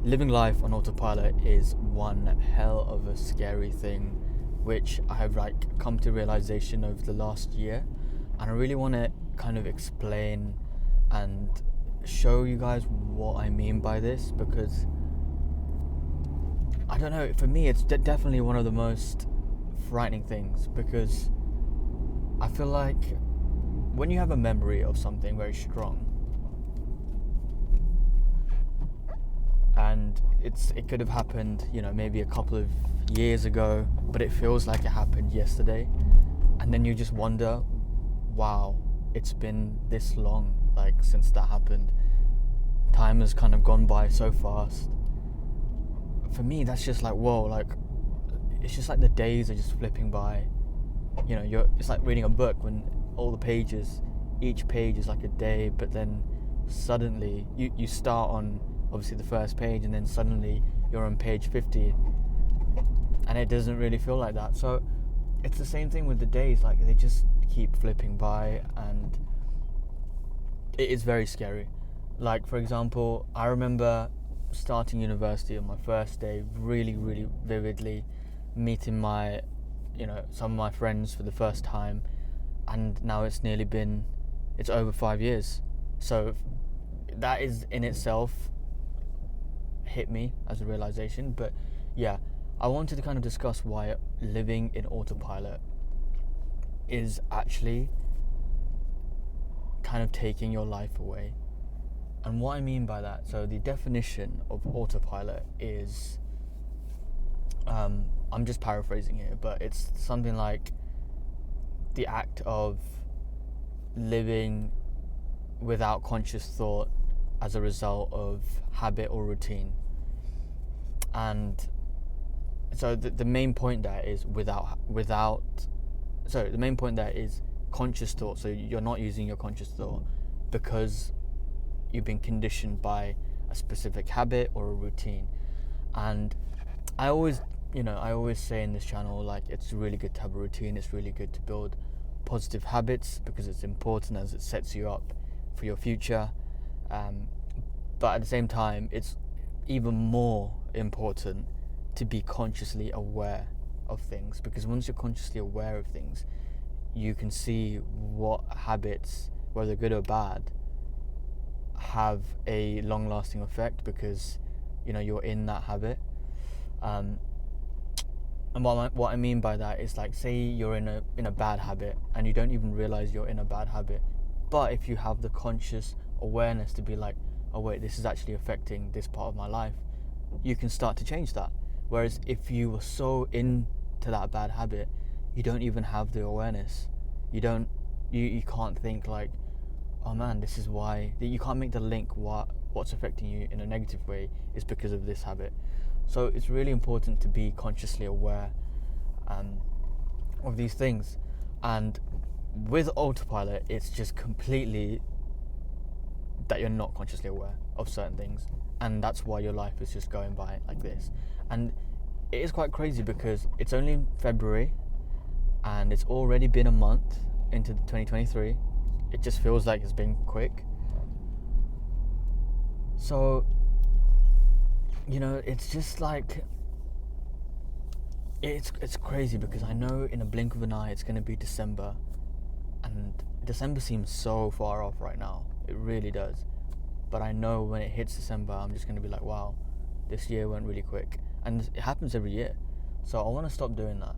living life on autopilot is one hell of a scary thing, which I have come to realization over the last year, and I really want to kind of explain and show you guys what I mean by this, because I don't know, for me it's definitely one of the most frightening things, because I feel like when you have a memory of something very strong, and it could have happened, maybe a couple of years ago, but it feels like it happened yesterday, and then you just wonder, wow, it's been this long, since that happened. Time has kind of gone by so fast. For me, that's just whoa, it's just like the days are just flipping by. It's like reading a book when all the pages, each page is like a day, but then suddenly you start on obviously the first page, and then suddenly you're on page 50, and it doesn't really feel like that. So it's the same thing with the days, they just keep flipping by, and it is very scary. For example, I remember starting university on my first day really, really vividly, meeting some of my friends for the first time, and now it's over 5 years. So that is in itself hit me as a realization. But yeah, I wanted to kind of discuss why living in autopilot is actually kind of taking your life away. And what I mean by that, so the definition of autopilot is, I'm just paraphrasing here, but it's something like the act of living without conscious thought as a result of habit or routine. And so the main point there is the main point there is conscious thought. So you're not using your conscious thought because you've been conditioned by a specific habit or a routine. And I always say in this channel, it's really good to have a routine. It's really good to build positive habits because it's important, as it sets you up for your future. But at the same time, it's even more important to be consciously aware of things, because once you're consciously aware of things, you can see what habits, whether good or bad, have a long-lasting effect, because you're in that habit. And what I mean by that is, say you're in a bad habit and you don't even realize you're in a bad habit, but if you have the conscious awareness to be like, oh wait, this is actually affecting this part of my life, you can start to change that. Whereas if you were so into that bad habit, you don't even have the awareness. You can't think oh man, this is why. You can't make the link what's affecting you in a negative way is because of this habit. So it's really important to be consciously aware of these things. And with autopilot, it's just completely that you're not consciously aware of certain things, and that's why your life is just going by like this. And it is quite crazy because it's only February and it's already been a month into 2023. It just feels like it's been quick. So it's just it's crazy, because I know in a blink of an eye it's going to be December, and December seems so far off right now. It really does. But I know when it hits December, I'm just going to be like, wow, this year went really quick. And it happens every year. So I want to stop doing that.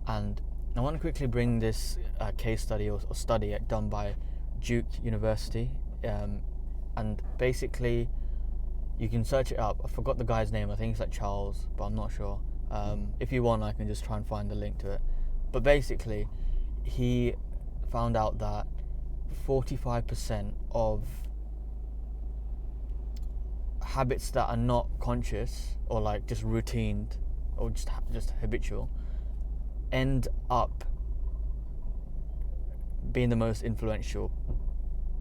And I want to quickly bring this case study or study done by Duke University. And basically, you can search it up. I forgot the guy's name. I think it's Charles, but I'm not sure. If you want, I can just try and find the link to it. But basically, he found out that 45% of habits that are not conscious or just routine or just habitual end up being the most influential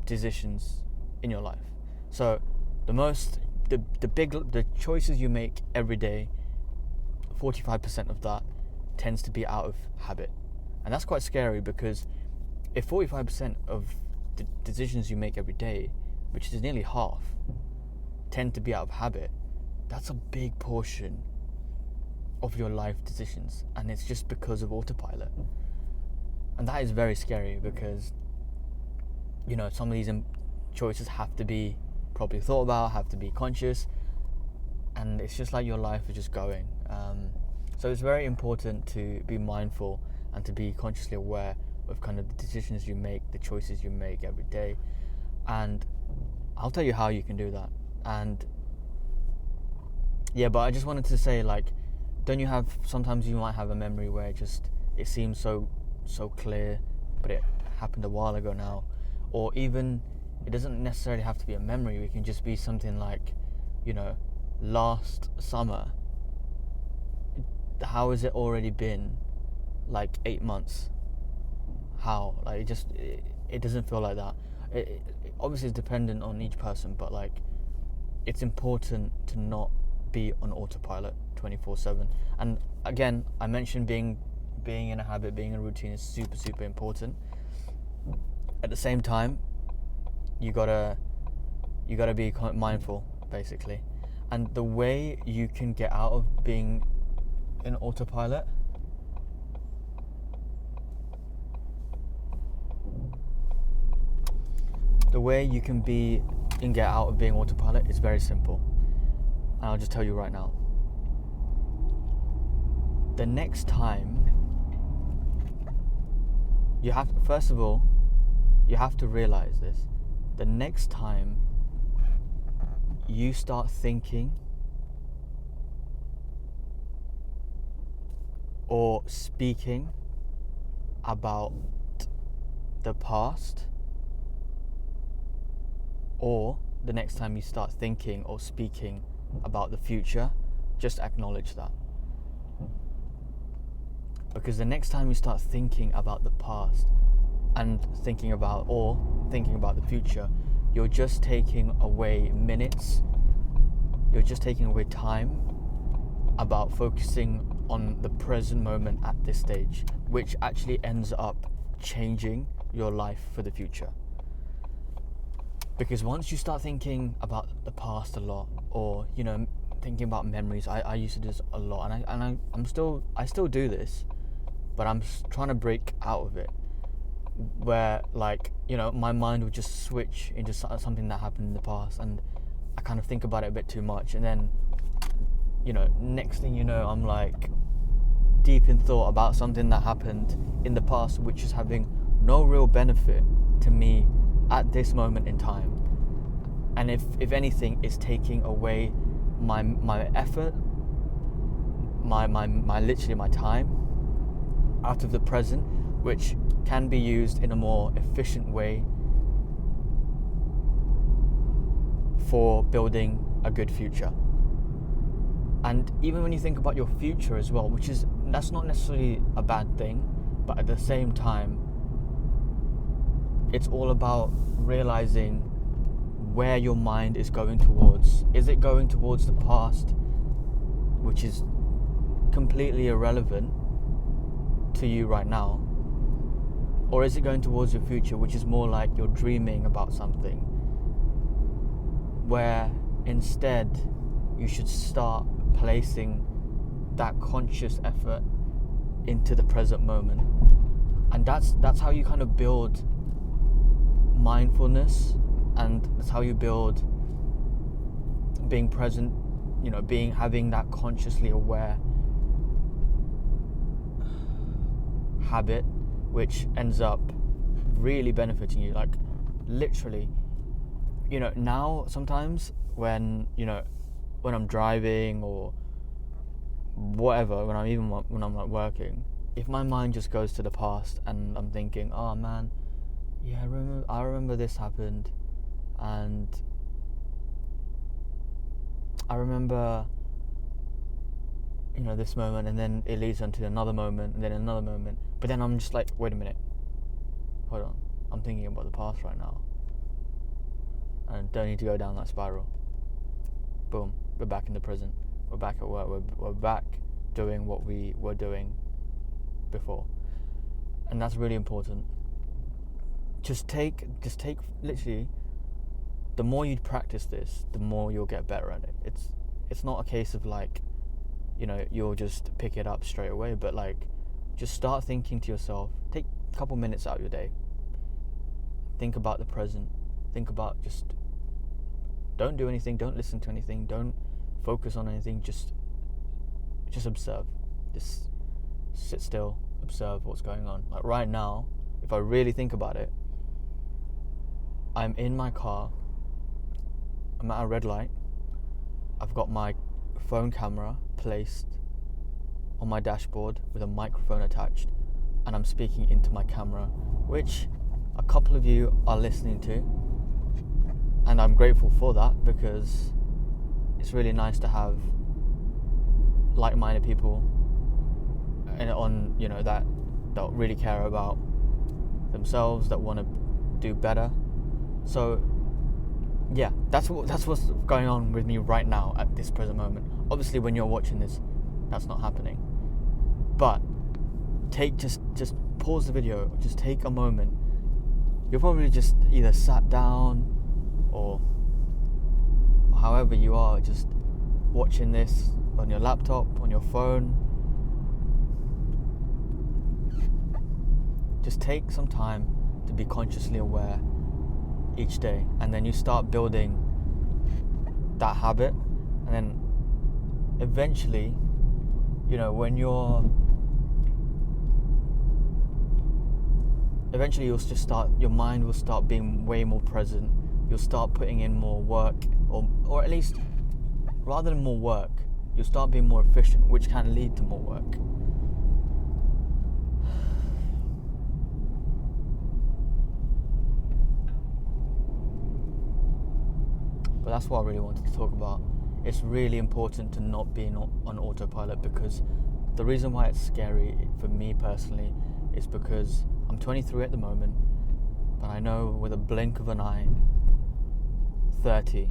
decisions in your life. So the choices you make every day, 45% of that tends to be out of habit. And that's quite scary, because if 45% of the decisions you make every day, which is nearly half, tend to be out of habit, that's a big portion of your life decisions, and it's just because of autopilot. And that is very scary, because some of these choices have to be properly thought about, have to be conscious, and it's just like your life is just going. So it's very important to be mindful and to be consciously aware of kind of the decisions you make, the choices you make every day. And I'll tell you how you can do that. And yeah, but I just wanted to say, like, sometimes you might have a memory where it seems so clear, but it happened a while ago now. Or even, it doesn't necessarily have to be a memory. It can just be something like, last summer, how has it already been like 8 months? How? Like, it doesn't feel like that. It obviously is dependent on each person, but like, it's important to not be on autopilot 24/7. And again, I mentioned being in a habit, being in a routine is super, super important. At the same time, you gotta be mindful, basically. And the way you can get out of being in autopilot, get out of being autopilot is very simple. And I'll just tell you right now. The next time, first of all, you have to realize this. The next time you start thinking or speaking about the past, or the next time you start thinking or speaking about the future, just acknowledge that. Because the next time you start thinking about the past and thinking about the future, you're just taking away minutes, you're just taking away time about focusing on the present moment at this stage, which actually ends up changing your life for the future. Because once you start thinking about the past a lot, or thinking about memories, I used to do this a lot, and I still do this, but I'm trying to break out of it, where my mind would just switch into something that happened in the past, and I kind of think about it a bit too much, and then next thing you know, I'm like deep in thought about something that happened in the past, which is having no real benefit to me at this moment in time. And if anything, it's taking away my effort, my literally my time out of the present, which can be used in a more efficient way for building a good future. And even when you think about your future as well, that's not necessarily a bad thing, but at the same time, it's all about realizing where your mind is going towards. Is it going towards the past, which is completely irrelevant to you right now? Or is it going towards your future, which is more like you're dreaming about something, where instead you should start placing that conscious effort into the present moment? And that's how you kind of build mindfulness, and that's how you build being present, having that consciously aware habit, which ends up really benefiting you. Like, literally, now sometimes when I'm driving or whatever, when I'm like working, if my mind just goes to the past and I'm thinking, oh man, yeah, I remember this happened, and I remember this moment, and then it leads on to another moment, and then another moment, but then I'm just like, wait a minute, hold on, I'm thinking about the past right now, and don't need to go down that spiral. Boom, we're back in the present, we're back at work, we're back doing what we were doing before. And that's really important. Just take literally, the more you practice this, the more you'll get better at it. it's not a case of like, you'll just pick it up straight away, but like, just start thinking to yourself. Take a couple minutes out of your day. Think about the present. Think about just, don't do anything, don't listen to anything, don't focus on anything, just observe. Just sit still, observe what's going on. Like right now, if I really think about it, I'm in my car, I'm at a red light, I've got my phone camera placed on my dashboard with a microphone attached, and I'm speaking into my camera, which a couple of you are listening to, and I'm grateful for that, because it's really nice to have like-minded people and that really care about themselves, that want to do better. So yeah, that's what's going on with me right now at this present moment. Obviously when you're watching this, that's not happening, but just pause the video, just take a moment. You're probably just either sat down or however you are, just watching this on your laptop, on your phone. Just take some time to be consciously aware each day, and then you start building that habit, and then eventually, eventually your mind will start being way more present. You'll start putting in more work, or at least, rather than more work, you'll start being more efficient, which can lead to more work. But that's what I really wanted to talk about. It's really important to not be on autopilot, because the reason why it's scary for me personally is because I'm 23 at the moment, but I know with a blink of an eye, 30,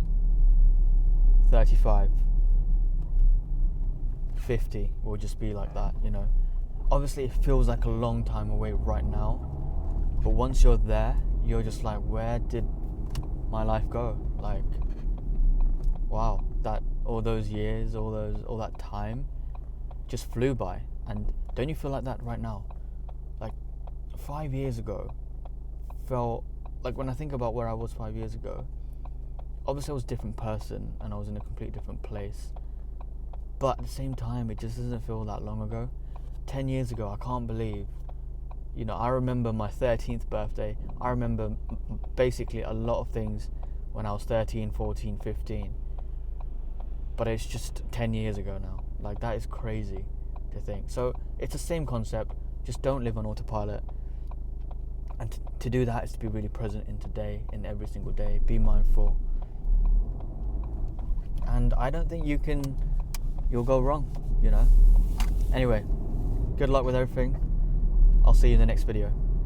35, 50 will just be like that, Obviously it feels like a long time away right now, but once you're there, you're just like, where did my life go? Like, wow, all those years, all that time just flew by. And don't you feel like that right now? Like 5 years ago felt like, when I think about where I was 5 years ago, obviously I was a different person and I was in a completely different place, but at the same time it just doesn't feel that long ago. 10 years ago, I can't believe, I remember my 13th birthday. I remember basically a lot of things when I was 13, 14, 15, but it's just 10 years ago now. Like, that is crazy to think. So it's the same concept, just don't live on autopilot. And to do that is to be really present in today, in every single day. Be mindful. And I don't think you'll go wrong, Anyway, good luck with everything. I'll see you in the next video.